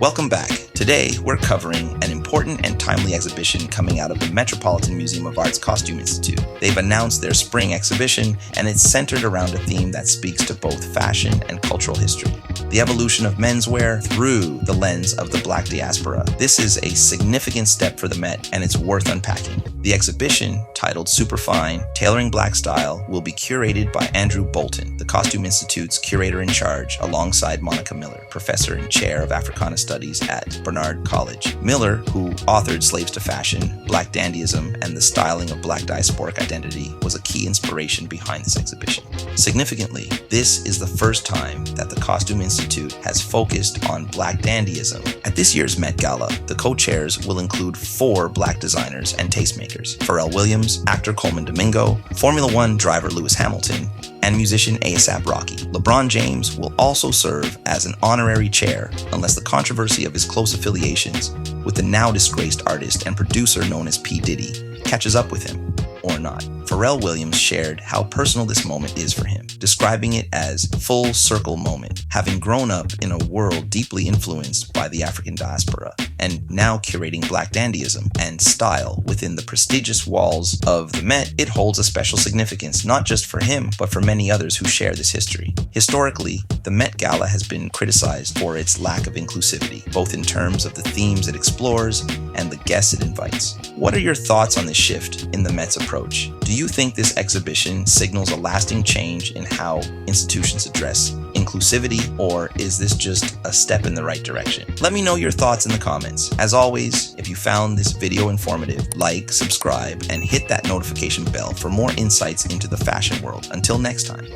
Welcome back. Today, we're covering an important and timely exhibition coming out of the Metropolitan Museum of Art's Costume Institute. They've announced their spring exhibition, and it's centered around a theme that speaks to both fashion and cultural history. The evolution of menswear through the lens of the Black diaspora. This is a significant step for the Met, and it's worth unpacking. The exhibition, titled Superfine, Tailoring Black Style, will be curated by Andrew Bolton, the Costume Institute's curator in charge, alongside Monica Miller, professor and chair of Africana Studies at Barnard College. Miller, who authored Slaves to Fashion, Black Dandyism, and the Styling of Black Diasporic Identity, was a key inspiration behind this exhibition. Significantly, this is the first time that the Costume Institute has focused on Black Dandyism. At this year's Met Gala, the co-chairs will include 4 Black designers and tastemakers: Pharrell Williams, actor Coleman Domingo, Formula One driver Lewis Hamilton, and musician A$AP Rocky. LeBron James will also serve as an honorary chair unless the controversy of his close affiliations with the now disgraced artist and producer known as P.Diddy catches up with him, or not. Pharrell Williams shared how personal this moment is for him, describing it as full circle moment, having grown up in a world deeply influenced by the African diaspora, and now curating Black dandyism and style within the prestigious walls of the Met. It holds a special significance, not just for him, but for many others who share this history. Historically, the Met Gala has been criticized for its lack of inclusivity, both in terms of the themes it explores and the guests it invites. What are your thoughts on this shift in the Met's approach? Do you think this exhibition signals a lasting change in how institutions address inclusivity, or is this just a step in the right direction? Let me know your thoughts in the comments. As always, if you found this video informative, like, subscribe, and hit that notification bell for more insights into the fashion world. Until next time.